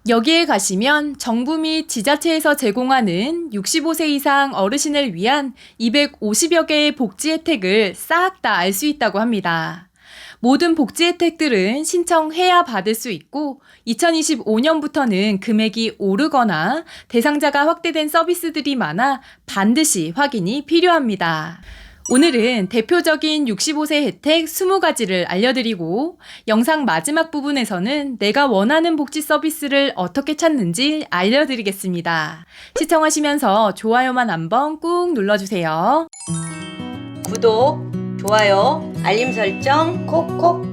여기에 가시면 정부 및 지자체에서 제공하는 65세 이상 어르신을 위한 250여 개의 복지 혜택을 싹 다 알 수 있다고 합니다. 모든 복지 혜택들은 신청해야 받을 수 있고 2025년부터는 금액이 오르거나 대상자가 확대된 서비스들이 많아 반드시 확인이 필요합니다. 오늘은 대표적인 65세 혜택 20가지를 알려드리고 영상 마지막 부분에서는 내가 원하는 복지 서비스를 어떻게 찾는지 알려드리겠습니다. 시청하시면서 좋아요만 한번 꾹 눌러주세요. 구독, 좋아요, 알림 설정 콕콕.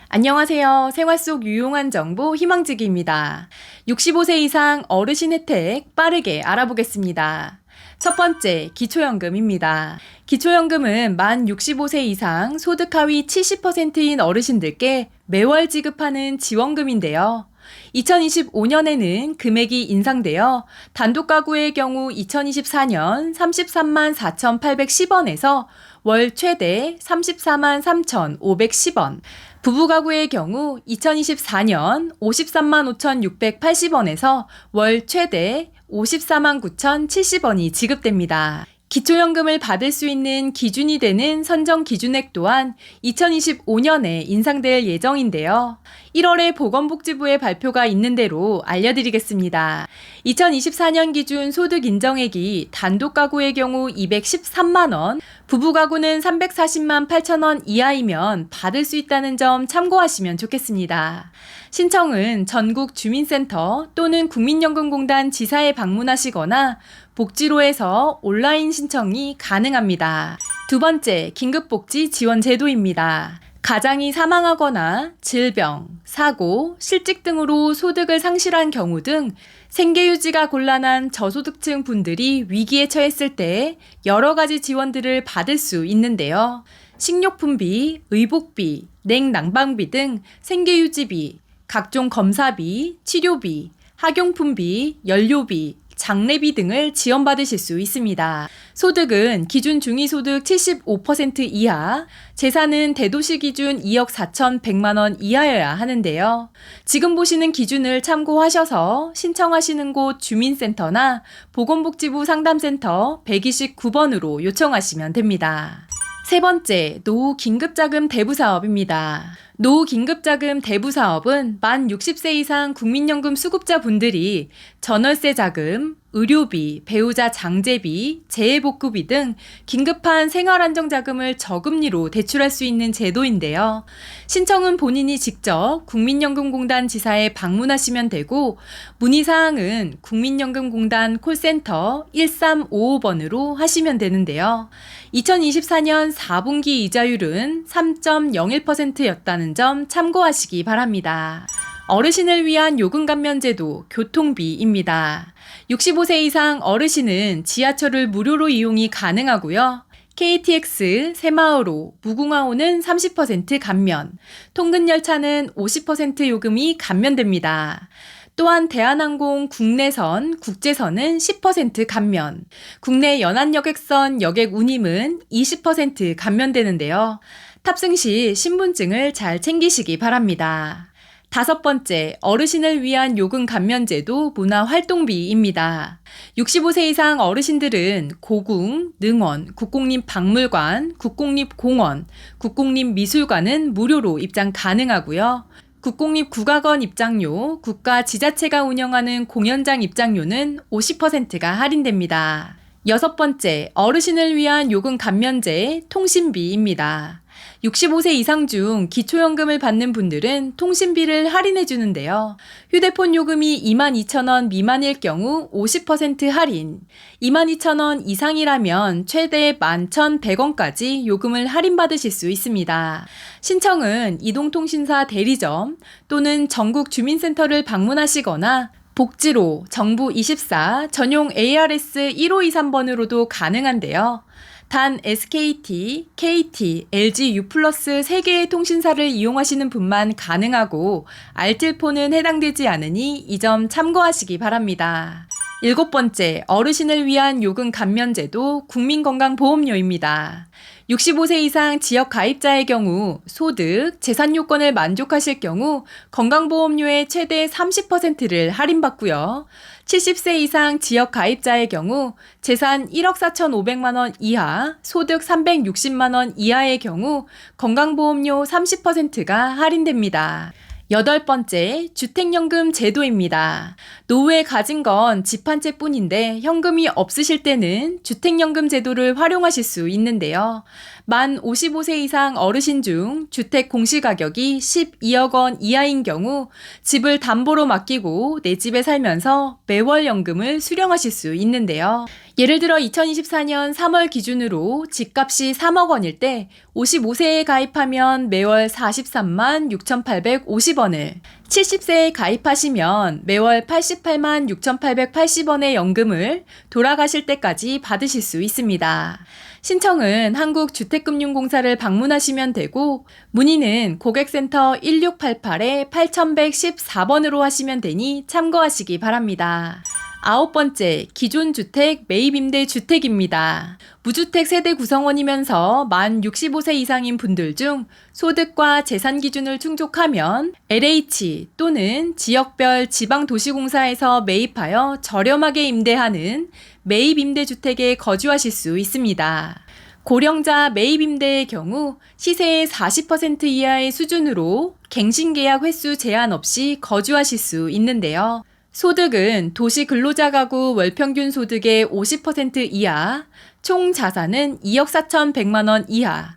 안녕하세요. 생활 속 유용한 정보 희망지기입니다. 65세 이상 어르신 혜택 빠르게 알아보겠습니다. 첫 번째, 기초연금입니다. 기초연금은 만 65세 이상 소득 하위 70%인 어르신들께 매월 지급하는 지원금인데요. 2025년에는 금액이 인상되어 단독가구의 경우 2024년 33만 4,810원에서 월 최대 34만 3,510원, 부부가구의 경우 2024년 53만 5,680원에서 월 최대 54만 9,070원이 지급됩니다. 기초연금을 받을 수 있는 기준이 되는 선정 기준액 또한 2025년에 인상될 예정인데요. 1월에 보건복지부의 발표가 있는 대로 알려드리겠습니다. 2024년 기준 소득 인정액이 단독가구의 경우 213만원, 부부가구는 340만 8천원 이하이면 받을 수 있다는 점 참고하시면 좋겠습니다. 신청은 전국 주민센터 또는 국민연금공단 지사에 방문하시거나 복지로에서 온라인 신청이 가능합니다. 두 번째, 긴급복지 지원제도입니다. 가장이 사망하거나 질병, 사고, 실직 등으로 소득을 상실한 경우 등 생계유지가 곤란한 저소득층 분들이 위기에 처했을 때 여러 가지 지원들을 받을 수 있는데요. 식료품비, 의복비, 냉난방비 등 생계유지비, 각종 검사비, 치료비, 학용품비, 연료비, 장례비 등을 지원받으실 수 있습니다. 소득은 기준 중위소득 75% 이하, 재산은 대도시 기준 2억 4,100만원 이하여야 하는데요. 지금 보시는 기준을 참고하셔서 신청하시는 곳 주민센터나 보건복지부 상담센터 129번으로 요청하시면 됩니다. 세 번째, 노후 긴급자금 대부 사업입니다. 노후 긴급자금 대부 사업은 만 60세 이상 국민연금 수급자분들이 전월세 자금, 의료비, 배우자 장제비, 재해복구비 등 긴급한 생활안정자금을 저금리로 대출할 수 있는 제도인데요. 신청은 본인이 직접 국민연금공단 지사에 방문하시면 되고 문의사항은 국민연금공단 콜센터 1355번으로 하시면 되는데요. 2024년 4분기 이자율은 3.01%였다는 점 참고하시기 바랍니다. 어르신을 위한 요금 감면제도 교통비입니다. 65세 이상 어르신은 지하철을 무료로 이용이 가능하고요. KTX, 새마을호, 무궁화호는 30% 감면, 통근열차는 50% 요금이 감면됩니다. 또한 대한항공 국내선, 국제선은 10% 감면, 국내 연안여객선 여객 운임은 20% 감면되는데요. 탑승 시 신분증을 잘 챙기시기 바랍니다. 다섯 번째, 어르신을 위한 요금 감면제도 문화활동비입니다. 65세 이상 어르신들은 고궁, 능원, 국공립박물관, 국공립공원, 국공립미술관은 무료로 입장 가능하고요. 국공립국악원 입장료, 국가 지자체가 운영하는 공연장 입장료는 50%가 할인됩니다. 여섯 번째, 어르신을 위한 요금 감면제 통신비입니다. 65세 이상 중 기초연금을 받는 분들은 통신비를 할인해 주는데요. 휴대폰 요금이 22,000원 미만일 경우 50% 할인, 22,000원 이상이라면 최대 11,100원까지 요금을 할인받으실 수 있습니다. 신청은 이동통신사 대리점 또는 전국 주민센터를 방문하시거나 복지로 정부24 전용 ARS 1523번으로도 가능한데요. 단 SKT, KT, LG U+ 3개의 통신사를 이용하시는 분만 가능하고 알뜰폰은 해당되지 않으니 이 점 참고하시기 바랍니다. 일곱 번째, 어르신을 위한 요금 감면제도 국민건강보험료입니다. 65세 이상 지역 가입자의 경우 소득, 재산 요건을 만족하실 경우 건강보험료의 최대 30%를 할인받고요. 70세 이상 지역 가입자의 경우 재산 1억 4,500만 원 이하, 소득 360만 원 이하의 경우 건강보험료 30%가 할인됩니다. 8번째, 주택연금 제도입니다. 노후에 가진 건 집 한 채뿐인데 현금이 없으실 때는 주택연금 제도를 활용하실 수 있는데요. 만 55세 이상 어르신 중 주택 공시가격이 12억 원 이하인 경우 집을 담보로 맡기고 내 집에 살면서 매월 연금을 수령하실 수 있는데요. 예를 들어 2024년 3월 기준으로 집값이 3억 원일 때 55세에 가입하면 매월 43만 6,850원을, 70세에 가입하시면 매월 88만 6,880원의 연금을 돌아가실 때까지 받으실 수 있습니다. 신청은 한국주택금융공사를 방문하시면 되고 문의는 고객센터 1688-8114번으로 하시면 되니 참고하시기 바랍니다. 9번째, 기존 주택 매입 임대 주택입니다. 무주택 세대 구성원이면서 만 65세 이상인 분들 중 소득과 재산 기준을 충족하면 LH 또는 지역별 지방도시공사에서 매입하여 저렴하게 임대하는 매입 임대 주택에 거주하실 수 있습니다. 고령자 매입 임대의 경우 시세의 40% 이하의 수준으로 갱신계약 횟수 제한 없이 거주하실 수 있는데요. 소득은 도시 근로자 가구 월평균 소득의 50% 이하, 총 자산은 2억 4,100만 원 이하,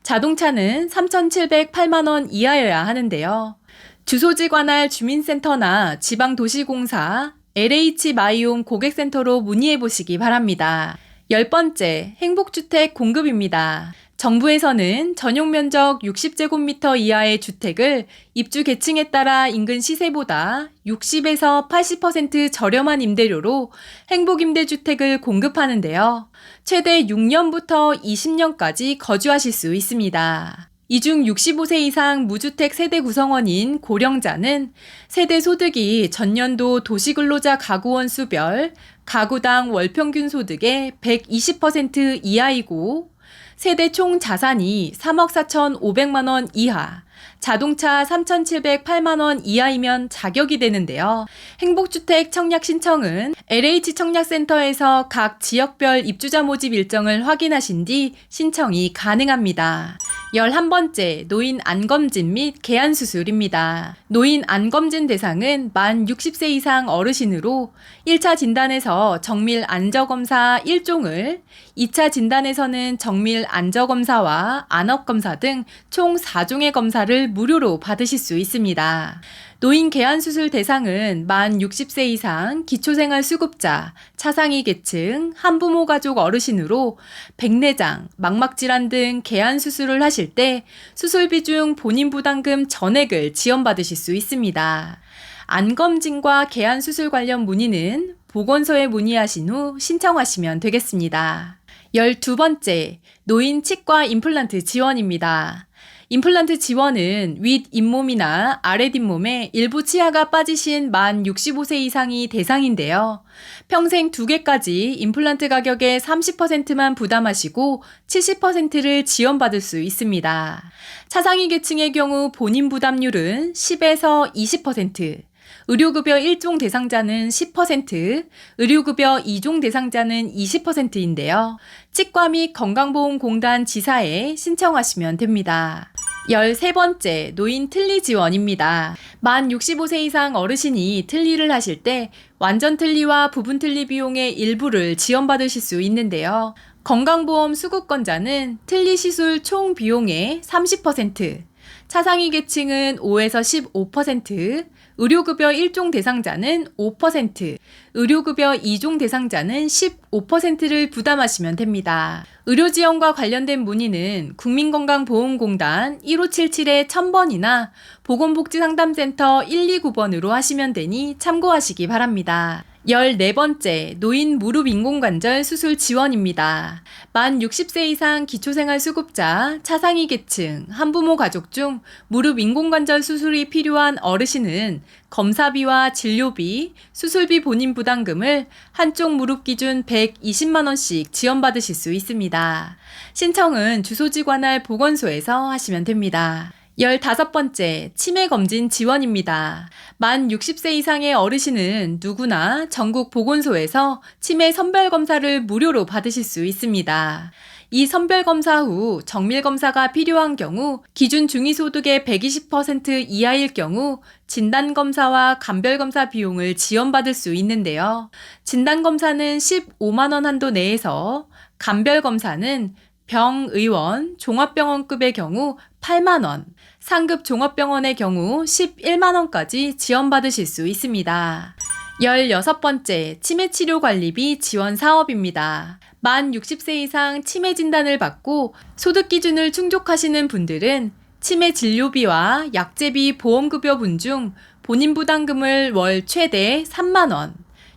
자동차는 3,708만 원 이하여야 하는데요. 주소지 관할 주민센터나 지방도시공사, LH마이홈 고객센터로 문의해 보시기 바랍니다. 10번째, 행복주택 공급입니다. 정부에서는 전용 면적 60제곱미터 이하의 주택을 입주 계층에 따라 인근 시세보다 60에서 80% 저렴한 임대료로 행복임대주택을 공급하는데요. 최대 6년부터 20년까지 거주하실 수 있습니다. 이 중 65세 이상 무주택 세대 구성원인 고령자는 세대 소득이 전년도 도시근로자 가구원 수별 가구당 월평균 소득의 120% 이하이고 세대 총 자산이 3억 4,500만 원 이하, 자동차 3,708만 원 이하이면 자격이 되는데요. 행복주택 청약 신청은 LH 청약센터에서 각 지역별 입주자 모집 일정을 확인하신 뒤 신청이 가능합니다. 11번째, 노인 안검진 및 개안수술입니다. 노인 안검진 대상은 만 60세 이상 어르신으로 1차 진단에서 정밀 안저검사 1종을, 2차 진단에서는 정밀 안저검사와 안업검사 등 총 4종의 검사를 무료로 받으실 수 있습니다. 노인 개안수술 대상은 만 60세 이상 기초생활수급자, 차상위 계층, 한부모 가족 어르신으로 백내장, 망막질환 등 개안수술을 하실 때 수술비 중 본인 부담금 전액을 지원받으실 수 있습니다. 안검진과 개안수술 관련 문의는 보건소에 문의하신 후 신청하시면 되겠습니다. 12번째, 노인 치과 임플란트 지원입니다. 임플란트 지원은 윗 잇몸이나 아랫 잇몸에 일부 치아가 빠지신 만 65세 이상이 대상인데요. 평생 2개까지 임플란트 가격의 30%만 부담하시고 70%를 지원받을 수 있습니다. 차상위 계층의 경우 본인 부담률은 10에서 20%, 의료급여 1종 대상자는 10%, 의료급여 2종 대상자는 20%인데요. 치과 및 건강보험공단 지사에 신청하시면 됩니다. 13번째, 노인 틀니 지원입니다. 만 65세 이상 어르신이 틀니를 하실 때 완전 틀니와 부분 틀니 비용의 일부를 지원받으실 수 있는데요. 건강보험 수급권자는 틀니 시술 총 비용의 30%, 차상위 계층은 5에서 15%, 의료급여 1종 대상자는 5%, 의료급여 2종 대상자는 15%를 부담하시면 됩니다. 의료지원과 관련된 문의는 국민건강보험공단 1577-1000번이나 보건복지상담센터 129번으로 하시면 되니 참고하시기 바랍니다. 14번째, 노인 무릎 인공관절 수술 지원입니다. 만 60세 이상 기초생활수급자, 차상위 계층, 한부모 가족 중 무릎 인공관절 수술이 필요한 어르신은 검사비와 진료비, 수술비 본인 부담금을 한쪽 무릎 기준 120만원씩 지원받으실 수 있습니다. 신청은 주소지 관할 보건소에서 하시면 됩니다. 15번째, 치매검진 지원입니다. 만 60세 이상의 어르신은 누구나 전국 보건소에서 치매 선별검사를 무료로 받으실 수 있습니다. 이 선별검사 후 정밀검사가 필요한 경우 기준 중위소득의 120% 이하일 경우 진단검사와 간별검사 비용을 지원받을 수 있는데요. 진단검사는 15만원 한도 내에서 간별검사는 병의원, 종합병원급의 경우 8만원, 상급 종합병원의 경우 11만원까지 지원받으실 수 있습니다. 16번째, 치매치료관리비 지원 사업입니다. 만 60세 이상 치매 진단을 받고 소득 기준을 충족하시는 분들은 치매 진료비와 약제비 보험급여분 중 본인 부담금을 월 최대 3만원,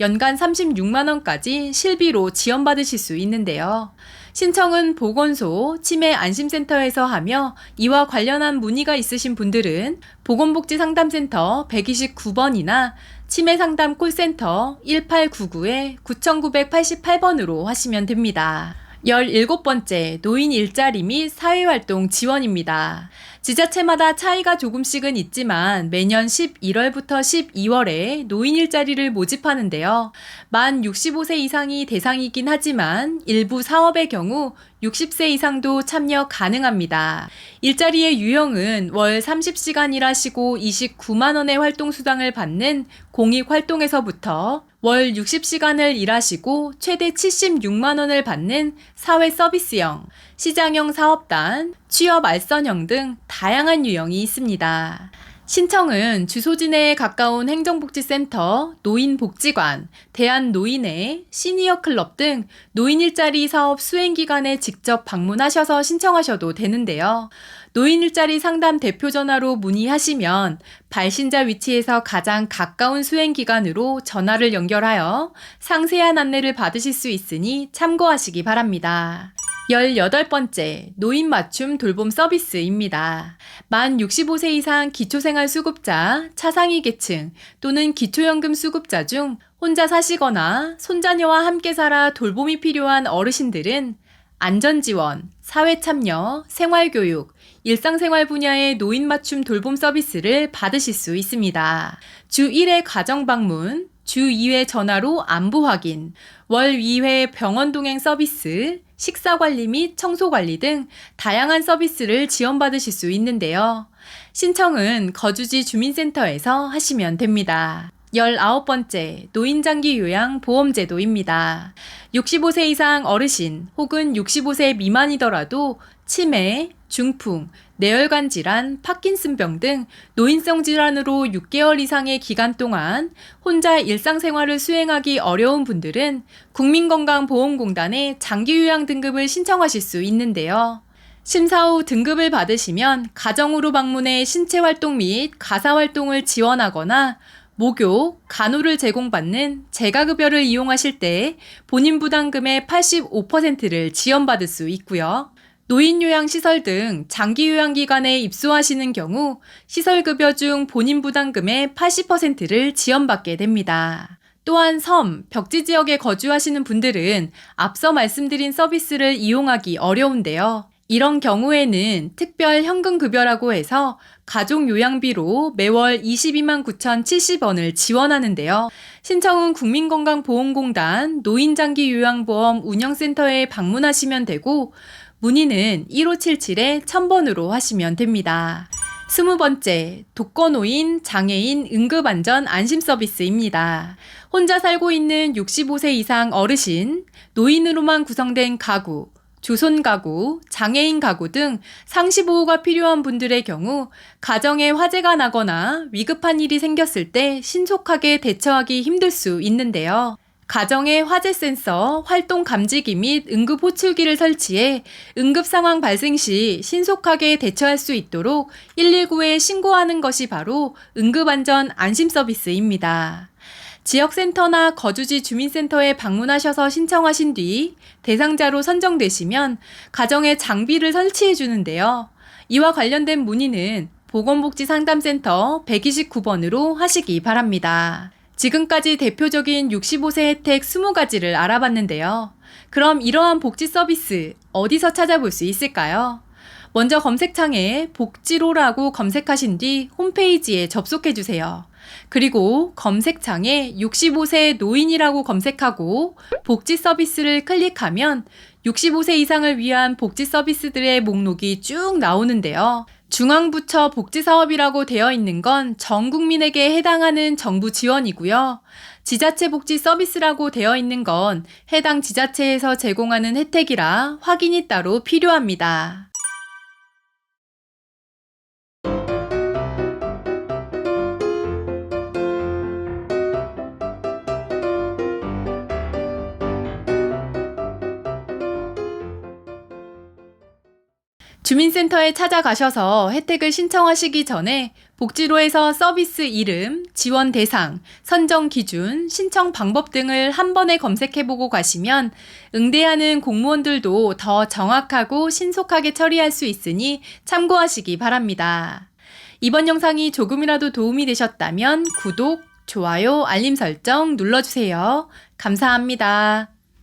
연간 36만원까지 실비로 지원받으실 수 있는데요. 신청은 보건소, 치매 안심센터에서 하며 이와 관련한 문의가 있으신 분들은 보건복지상담센터 129번이나 치매상담 콜센터 1899-9988번으로 하시면 됩니다. 17번째, 노인 일자리 및 사회활동 지원입니다. 지자체마다 차이가 조금씩은 있지만 매년 11월부터 12월에 노인 일자리를 모집하는데요. 만 65세 이상이 대상이긴 하지만 일부 사업의 경우 60세 이상도 참여 가능합니다. 일자리의 유형은 월 30시간 일하시고 29만원의 활동수당을 받는 공익활동에서부터 월 60시간을 일하시고 최대 76만원을 받는 사회서비스형, 시장형 사업단, 취업 알선형 등 다양한 유형이 있습니다. 신청은 주소지 내에 가까운 행정복지센터, 노인복지관, 대한노인회, 시니어클럽 등 노인 일자리 사업 수행기관에 직접 방문하셔서 신청하셔도 되는데요. 노인 일자리 상담 대표 전화로 문의하시면 발신자 위치에서 가장 가까운 수행기관으로 전화를 연결하여 상세한 안내를 받으실 수 있으니 참고하시기 바랍니다. 18번째, 노인 맞춤 돌봄 서비스입니다. 만 65세 이상 기초생활수급자, 차상위 계층 또는 기초연금 수급자 중 혼자 사시거나 손자녀와 함께 살아 돌봄이 필요한 어르신들은 안전지원, 사회참여, 생활교육, 일상생활 분야의 노인 맞춤 돌봄 서비스를 받으실 수 있습니다. 주 1회 가정방문, 주 2회 전화로 안부 확인, 월 2회 병원 동행 서비스, 식사관리 및 청소관리 등 다양한 서비스를 지원받으실 수 있는데요. 신청은 거주지 주민센터에서 하시면 됩니다. 19번째, 노인장기 요양 보험제도입니다. 65세 이상 어르신 혹은 65세 미만이더라도 치매, 중풍, 뇌혈관 질환, 파킨슨병 등 노인성 질환으로 6개월 이상의 기간 동안 혼자 일상생활을 수행하기 어려운 분들은 국민건강보험공단에 장기요양 등급을 신청하실 수 있는데요. 심사 후 등급을 받으시면 가정으로 방문해 신체활동 및 가사활동을 지원하거나 목욕, 간호를 제공받는 재가급여를 이용하실 때 본인 부담금의 85%를 지원받을 수 있고요. 노인요양시설 등 장기요양기관에 입소하시는 경우 시설급여 중 본인 부담금의 80%를 지원받게 됩니다. 또한 섬, 벽지 지역에 거주하시는 분들은 앞서 말씀드린 서비스를 이용하기 어려운데요. 이런 경우에는 특별 현금급여라고 해서 가족요양비로 매월 22만 9,070원을 지원하는데요. 신청은 국민건강보험공단 노인장기요양보험 운영센터에 방문하시면 되고 문의는 1577-1000번으로 하시면 됩니다. 20번째, 독거노인, 장애인 응급안전 안심서비스입니다. 혼자 살고 있는 65세 이상 어르신, 노인으로만 구성된 가구, 조손 가구, 장애인 가구 등 상시보호가 필요한 분들의 경우 가정에 화재가 나거나 위급한 일이 생겼을 때 신속하게 대처하기 힘들 수 있는데요. 가정에 화재 센서, 활동 감지기 및 응급 호출기를 설치해 응급 상황 발생 시 신속하게 대처할 수 있도록 119에 신고하는 것이 바로 응급안전 안심 서비스입니다. 지역센터나 거주지 주민센터에 방문하셔서 신청하신 뒤 대상자로 선정되시면 가정에 장비를 설치해 주는데요. 이와 관련된 문의는 보건복지상담센터 129번으로 하시기 바랍니다. 지금까지 대표적인 65세 혜택 20가지를 알아봤는데요. 그럼 이러한 복지 서비스 어디서 찾아볼 수 있을까요? 먼저 검색창에 복지로라고 검색하신 뒤 홈페이지에 접속해 주세요. 그리고 검색창에 65세 노인이라고 검색하고 복지 서비스를 클릭하면 65세 이상을 위한 복지 서비스들의 목록이 쭉 나오는데요. 중앙부처 복지사업이라고 되어 있는 건 전 국민에게 해당하는 정부 지원이고요. 지자체 복지 서비스라고 되어 있는 건 해당 지자체에서 제공하는 혜택이라 확인이 따로 필요합니다. 주민센터에 찾아가셔서 혜택을 신청하시기 전에 복지로에서 서비스 이름, 지원 대상, 선정 기준, 신청 방법 등을 한 번에 검색해보고 가시면 응대하는 공무원들도 더 정확하고 신속하게 처리할 수 있으니 참고하시기 바랍니다. 이번 영상이 조금이라도 도움이 되셨다면 구독, 좋아요, 알림 설정 눌러주세요. 감사합니다.